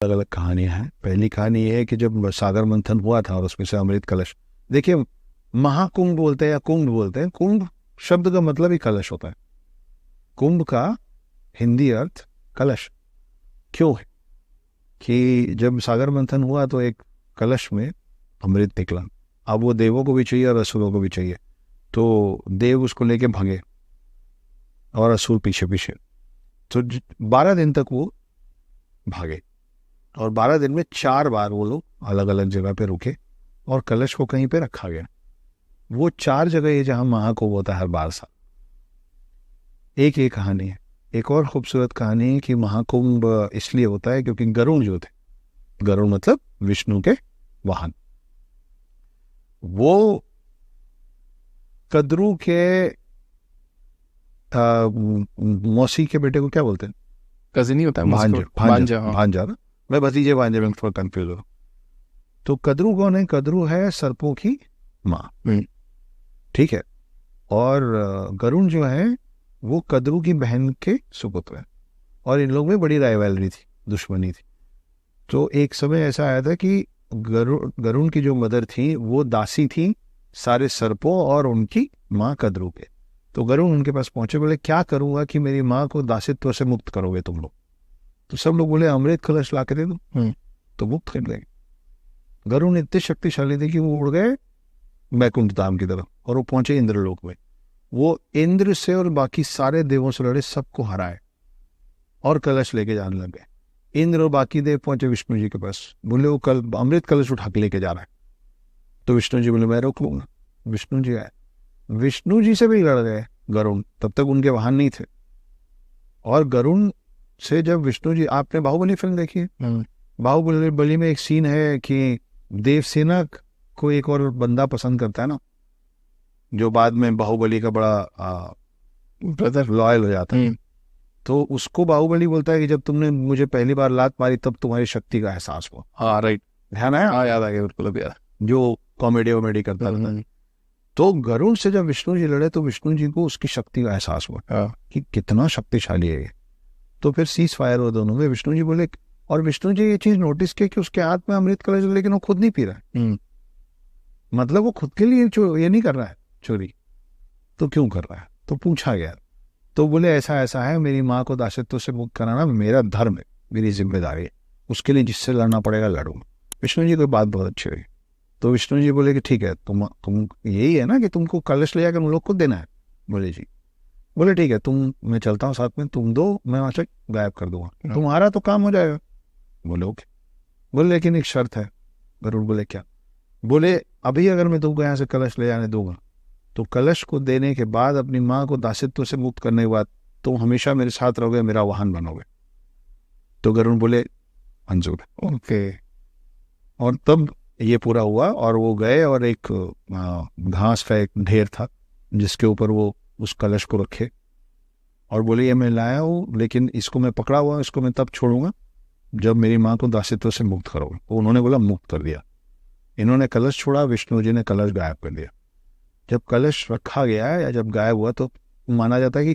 अलग अलग कहानियां हैं। पहली कहानी ये है कि जब सागर मंथन हुआ था और उसमें से अमृत कलश, देखिए महाकुंभ बोलते हैं या कुंभ बोलते हैं, कुंभ शब्द का मतलब ही कलश होता है। कुंभ का हिंदी अर्थ कलश क्यों है कि जब सागर मंथन हुआ तो एक कलश में अमृत निकला। अब वो देवों को भी चाहिए और असुरों को भी चाहिए, तो देव उसको लेके भागे और असुर पीछे पीछे। तो 12 दिन तक वो भागे और 12 दिन में 4 बार वो लोग अलग अलग जगह पे रुके और कलश को कहीं पे रखा गया। वो 4 जगह है जहां महाकुंभ होता है हर 12 साल। एक ये कहानी है। एक और खूबसूरत कहानी है कि महाकुंभ इसलिए होता है क्योंकि गरुड़ जो थे, गरुड़ मतलब विष्णु के वाहन, वो कद्रू के मौसी के बेटे को क्या बोलते हैं? कजिन ही होता है भांजा, भांजा, हाँ। भांजा ना, मैं भतीजे भांजे में थोड़ा कंफ्यूज हो। तो कद्रू कौन है? कद्रू है सर्पों की माँ, ठीक है। और गरुड़ जो है वो कद्रू की बहन के सुपुत्र है और इन लोगों में बड़ी राइवलरी थी, दुश्मनी थी। तो एक समय ऐसा आया था कि गरुड़ की जो मदर थी वो दासी थी सारे सर्पों और उनकी माँ कद्रू के। तो गरुड़ उनके पास पहुंचे, बोले क्या करूंगा कि मेरी माँ को दासित्व से मुक्त करोगे तुम लोग? तो सब लोग बोले अमृत कलश ला के दे दो तो मुक्त कर देंगे। गरुड़ इतने शक्तिशाली थे कि वो उड़ गए बैकुंठ धाम की तरफ और वो पहुंचे इंद्रलोक में। वो इंद्र से और बाकी सारे देवों से लड़े, सबको हराए और कलश लेके जाने लग गए। इंद्र और बाकी देव पहुंचे विष्णु जी के पास, बोले वो कल अमृत कलश उठा के लेके जा रहा है। तो विष्णु जी बोले मैं रोक लूंगा। विष्णु जी आए, विष्णु जी से भी लड़ गए गरुड़, तब तक उनके वाहन नहीं थे। और गरुड़ से जब विष्णु जी, आपने बाहुबली फिल्म देखी है? बाहुबली में एक सीन है कि देवसेना को एक और बंदा पसंद करता है ना, जो बाद में बाहुबली का बड़ा ब्रदर लॉयल हो जाता है। तो उसको बाहुबली बोलता है कि जब तुमने मुझे पहली बार लात मारी तब तुम्हारी शक्ति का एहसास हुआ। हाँ, राइट। ध्यान आया? हाँ, याद आ गया बिल्कुल, अभी याद। जो कॉमेडी वॉमेडी करता रहता। तो गरुड़ से जब विष्णु जी लड़े तो विष्णु जी को उसकी शक्ति का एहसास हुआ कि कितना शक्तिशाली है ये। तो फिर सीज फायर हुआ दोनों में। विष्णु जी बोले, और विष्णु जी ये चीज नोटिस की कि उसके हाथ में अमृत कलश, लेकिन वो खुद नहीं पी रहा है। मतलब वो खुद के लिए ये नहीं कर रहा है चोरी, तो क्यों कर रहा है? तो पूछा गया तो बोले ऐसा ऐसा है, मेरी माँ को दासित्व से मुक्त कराना मेरा धर्म है, मेरी जिम्मेदारी है, उसके लिए जिससे लड़ना पड़ेगा लड़ूंगा। विष्णु जी को बात बहुत अच्छी हुई। तो विष्णु जी बोले कि ठीक है, तुम यही है ना कि तुमको कलश ले जाकर उन लोग को देना है? बोले जी। बोले ठीक है, मैं चलता हूँ साथ में, तुम दो, मैं वहां से गायब कर दूंगा, तुम्हारा तो काम हो जाएगा। बोले ओके। बोले लेकिन एक शर्त है। गरुड़ बोले क्या? बोले अभी अगर मैं तुमको यहाँ से कलश ले जाने दूंगा तो कलश को देने के बाद अपनी माँ को दासित्व से मुक्त करने के बाद तुम हमेशा मेरे साथ रहोगे, मेरा वाहन बनोगे। तो गरुड़ बोले मंजूर। ओके। और तब ये पूरा हुआ और वो गए और एक घास का एक ढेर था जिसके ऊपर वो उस कलश को रखे और बोले ये मैं लाया हूँ, लेकिन इसको मैं पकड़ा हुआ, इसको मैं तब छोड़ूंगा जब मेरी माँ को दासित्व से मुक्त करोगे। तो उन्होंने बोला मुक्त कर दिया। इन्होंने कलश छोड़ा, विष्णु जी ने कलश गायब कर दिया। जब कलश रखा गया या जब गायब हुआ तो माना जाता है कि